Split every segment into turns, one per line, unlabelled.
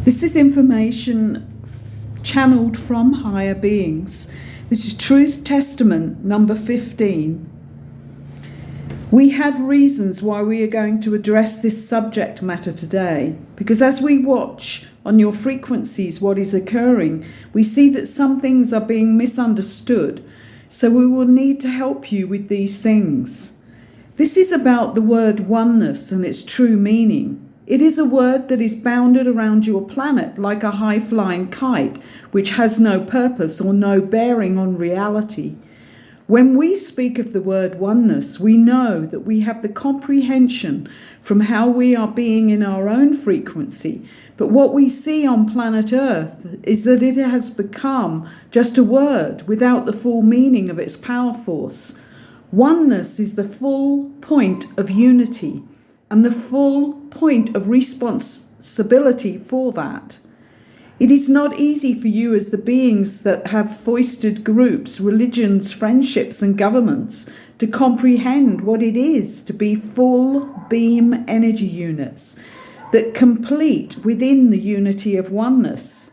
This is information channeled from higher beings. This is Truth Testament number 15. We have reasons why we are going to address this subject matter today, because as we watch on your frequencies what is occurring, we see that some things are being misunderstood, so we will need to help you with these things. This is about the word oneness and its true meaning. It is a word that is bounded around your planet like a high-flying kite, which has no purpose or no bearing on reality. When we speak of the word oneness, we know that we have the comprehension from how we are being in our own frequency, but what we see on planet Earth is that it has become just a word without the full meaning of its power force. Oneness is the full point of unity and the full point of responsibility for that. It is not easy for you as the beings that have foisted groups, religions, friendships and governments to comprehend what it is to be full beam energy units that complete within the unity of oneness.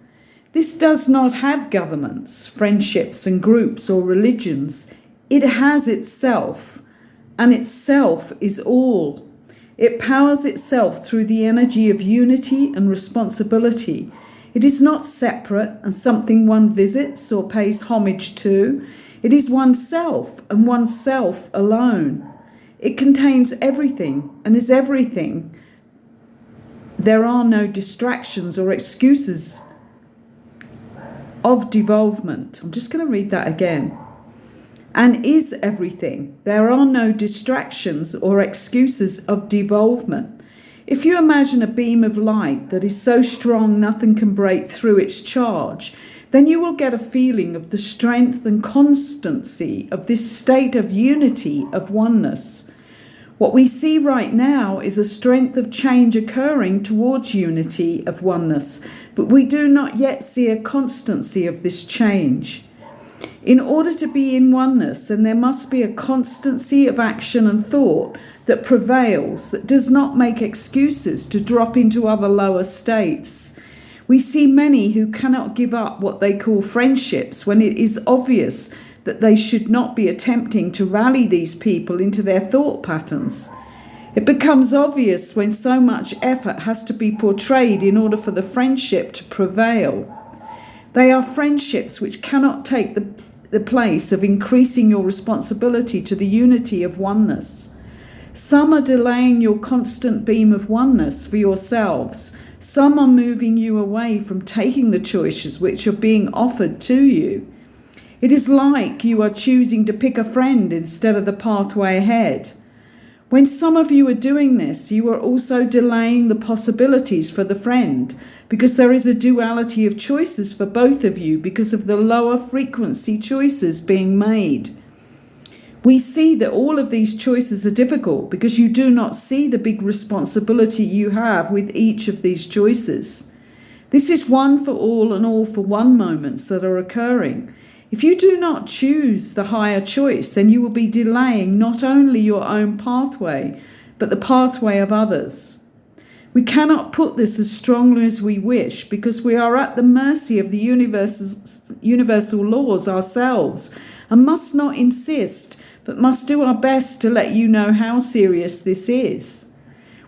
This does not have governments, friendships and groups or religions. It has itself, and itself is all. It powers itself through the energy of unity and responsibility. It is not separate and something one visits or pays homage to. It is oneself and oneself alone. It contains everything and is everything. There are no distractions or excuses of devolvement. I'm just going to read that again. And is everything. There are no distractions or excuses of devolvement. If you imagine a beam of light that is so strong nothing can break through its charge, then you will get a feeling of the strength and constancy of this state of unity of oneness. What we see right now is a strength of change occurring towards unity of oneness, but we do not yet see a constancy of this change. In order to be in oneness, then there must be a constancy of action and thought that prevails, that does not make excuses to drop into other lower states. We see many who cannot give up what they call friendships when it is obvious that they should not be attempting to rally these people into their thought patterns. It becomes obvious when so much effort has to be portrayed in order for the friendship to prevail. They are friendships which cannot take the place of increasing your responsibility to the unity of oneness. Some are delaying your constant beam of oneness for yourselves. Some are moving you away from taking the choices which are being offered to you. It is like you are choosing to pick a friend instead of the pathway ahead. When some of you are doing this, you are also delaying the possibilities for the friend, because there is a duality of choices for both of you because of the lower frequency choices being made. We see that all of these choices are difficult because you do not see the big responsibility you have with each of these choices. This is one for all and all for one moments that are occurring. If you do not choose the higher choice, then you will be delaying not only your own pathway, but the pathway of others. We cannot put this as strongly as we wish because we are at the mercy of the universal laws ourselves and must not insist, but must do our best to let you know how serious this is.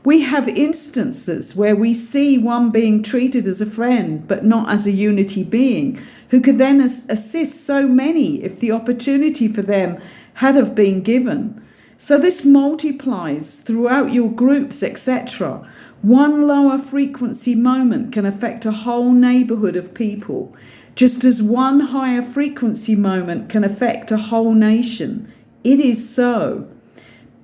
We have instances where we see one being treated as a friend but not as a unity being, who could then assist so many if the opportunity for them had have been given. So this multiplies throughout your groups, etc. One lower frequency moment can affect a whole neighborhood of people, just as one higher frequency moment can affect a whole nation. It is so.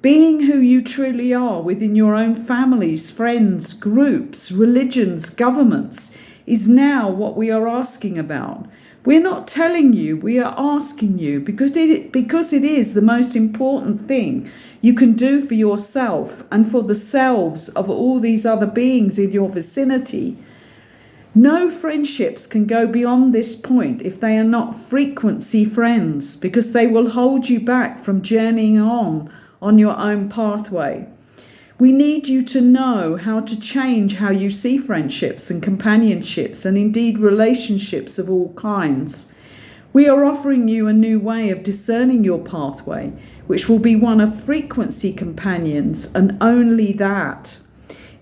Being who you truly are within your own families, friends, groups, religions, governments is now what we are asking about. We're not telling you, we are asking you because it is the most important thing you can do for yourself and for the selves of all these other beings in your vicinity. No friendships can go beyond this point if they are not frequency friends, because they will hold you back from journeying on your own pathway. We need you to know how to change how you see friendships and companionships and indeed relationships of all kinds. We are offering you a new way of discerning your pathway, which will be one of frequency companions and only that.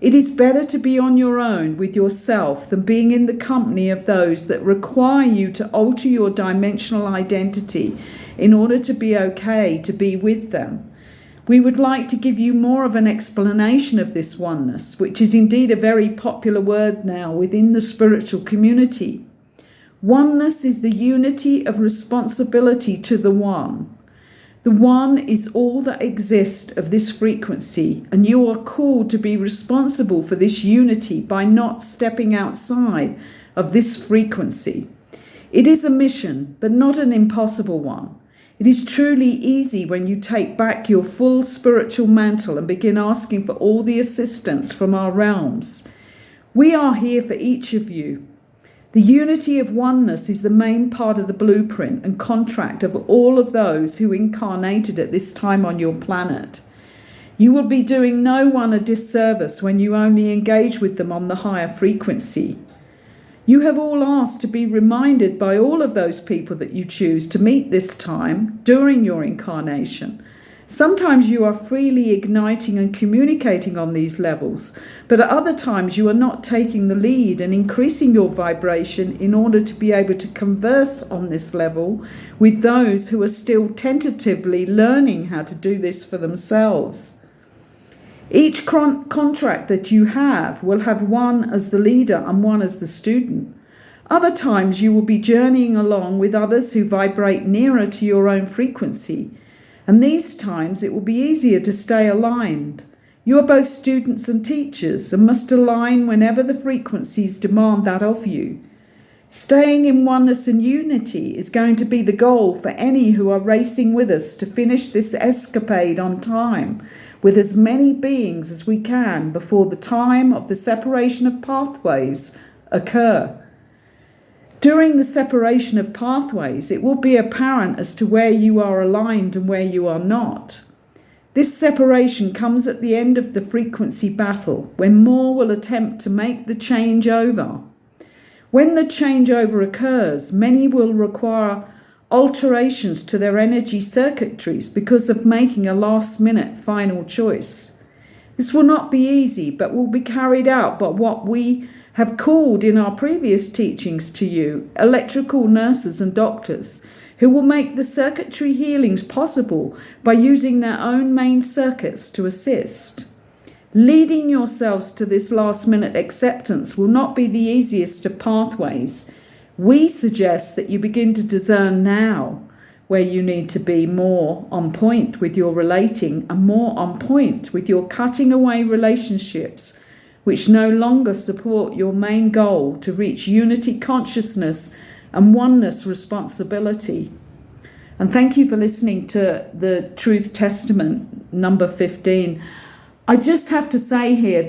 It is better to be on your own with yourself than being in the company of those that require you to alter your dimensional identity in order to be okay to be with them. We would like to give you more of an explanation of this oneness, which is indeed a very popular word now within the spiritual community. Oneness is the unity of responsibility to the One. The One is all that exists of this frequency, and you are called to be responsible for this unity by not stepping outside of this frequency. It is a mission, but not an impossible one. It is truly easy when you take back your full spiritual mantle and begin asking for all the assistance from our realms. We are here for each of you. The unity of oneness is the main part of the blueprint and contract of all of those who incarnated at this time on your planet. You will be doing no one a disservice when you only engage with them on the higher frequency. You have all asked to be reminded by all of those people that you choose to meet this time during your incarnation. Sometimes you are freely igniting and communicating on these levels, but at other times you are not taking the lead and increasing your vibration in order to be able to converse on this level with those who are still tentatively learning how to do this for themselves. Each contract that you have will have one as the leader and one as the student. Other times you will be journeying along with others who vibrate nearer to your own frequency, and these times it will be easier to stay aligned. You are both students and teachers and must align whenever the frequencies demand that of you. Staying in oneness and unity is going to be the goal for any who are racing with us to finish this escapade on time, with as many beings as we can before the time of the separation of pathways occur. During the separation of pathways, it will be apparent as to where you are aligned and where you are not. This separation comes at the end of the frequency battle, when more will attempt to make the changeover. When the changeover occurs, many will require alterations to their energy circuitries because of making a last-minute final choice. This will not be easy, but will be carried out by what we have called in our previous teachings to you, electrical nurses and doctors, who will make the circuitry healings possible by using their own main circuits to assist. Leading yourselves to this last-minute acceptance will not be the easiest of pathways. We suggest that you begin to discern now where you need to be more on point with your relating and more on point with your cutting away relationships which no longer support your main goal to reach unity consciousness and oneness responsibility. And thank you for listening to the Truth Testament number 15. I just have to say here,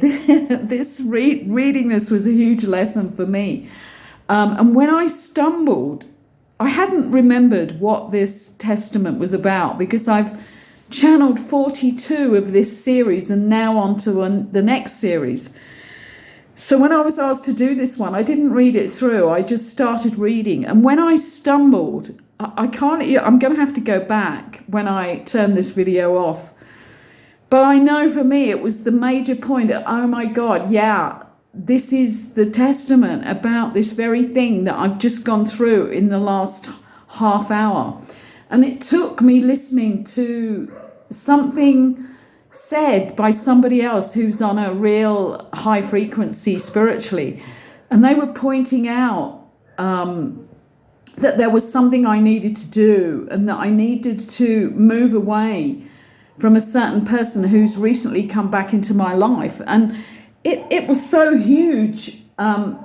reading this was a huge lesson for me. And when I stumbled, I hadn't remembered what this testament was about because I've channeled 42 of this series and now on to the next series. So when I was asked to do this one, I didn't read it through. I just started reading. And when I stumbled, I'm going to have to go back when I turn this video off. But I know for me, it was the major point. Oh my God, yeah, this is the testament about this very thing that I've just gone through in the last half hour. And it took me listening to something said by somebody else who's on a real high frequency spiritually. And they were pointing out that there was something I needed to do and that I needed to move away from a certain person who's recently come back into my life. And it was so huge. And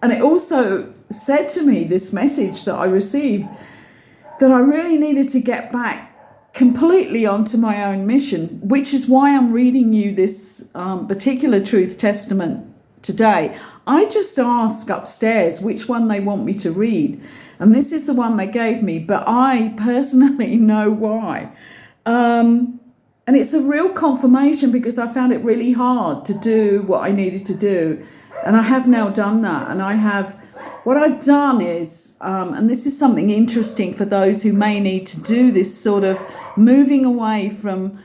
it also said to me, this message that I received, that I really needed to get back completely onto my own mission, which is why I'm reading you this particular Truth Testament today. I just ask upstairs which one they want me to read. And this is the one they gave me, but I personally know why. And it's a real confirmation, because I found it really hard to do what I needed to do. And I have now done that. And what I've done is, and this is something interesting for those who may need to do this sort of moving away from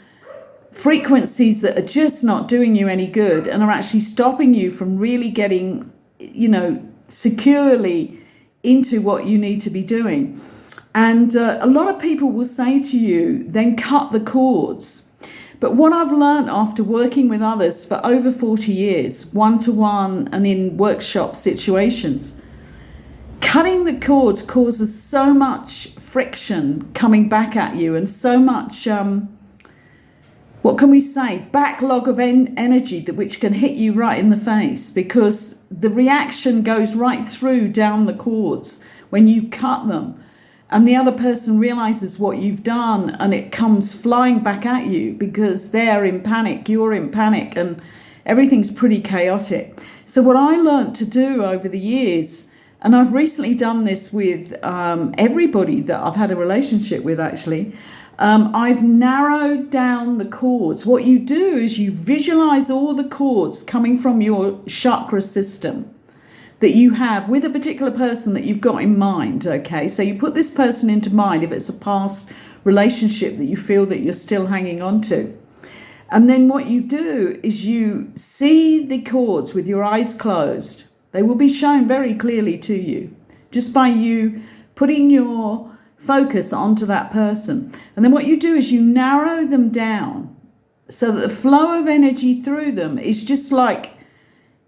frequencies that are just not doing you any good and are actually stopping you from really getting, securely into what you need to be doing. And a lot of people will say to you, then cut the cords. But what I've learned after working with others for over 40 years, one-to-one and in workshop situations, cutting the cords causes so much friction coming back at you, and so much, what can we say, backlog of energy which can hit you right in the face, because the reaction goes right through down the cords when you cut them. And the other person realizes what you've done, and it comes flying back at you because they're in panic, you're in panic, and everything's pretty chaotic. So what I learned to do over the years, and I've recently done this with everybody that I've had a relationship with, actually, I've narrowed down the cords. What you do is you visualize all the cords coming from your chakra system that you have with a particular person that you've got in mind, okay? So you put this person into mind if it's a past relationship that you feel that you're still hanging on to. And then what you do is you see the cords with your eyes closed. They will be shown very clearly to you just by you putting your focus onto that person. And then what you do is you narrow them down so that the flow of energy through them is just like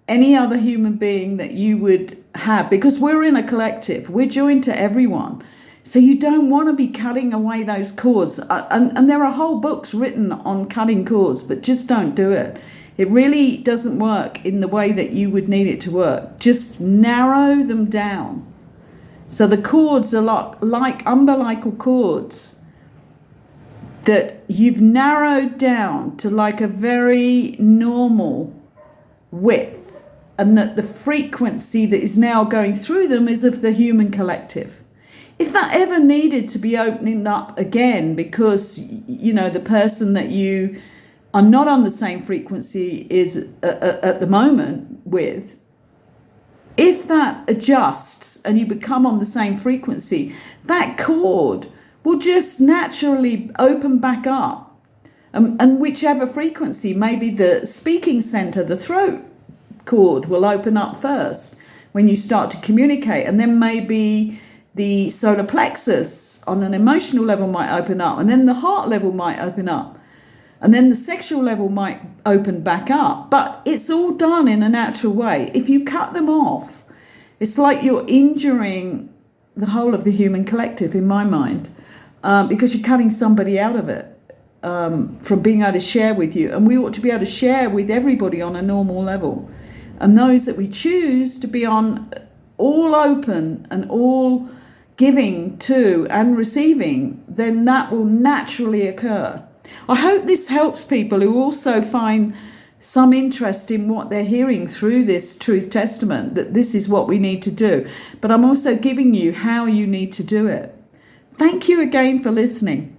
any other human being that you would have, because we're in a collective, we're joined to everyone. So you don't want to be cutting away those cords. And there are whole books written on cutting cords, but just don't do it. It really doesn't work in the way that you would need it to work. Just narrow them down. So the cords are like umbilical cords that you've narrowed down to like a very normal width. And that the frequency that is now going through them is of the human collective. If that ever needed to be opening up again because, the person that you are not on the same frequency is at the moment with, if that adjusts and you become on the same frequency, that cord will just naturally open back up. And whichever frequency, maybe the speaking center, the throat cord will open up first when you start to communicate, and then maybe the solar plexus on an emotional level might open up, and then the heart level might open up, and then the sexual level might open back up. But it's all done in a natural way. If you cut them off, it's like you're injuring the whole of the human collective, in my mind, because you're cutting somebody out of it from being able to share with you. And we ought to be able to share with everybody on a normal level. And those that we choose to be on all open and all giving to and receiving, then that will naturally occur. I hope this helps people who also find some interest in what they're hearing through this Truth Testament, that this is what we need to do. But I'm also giving you how you need to do it. Thank you again for listening.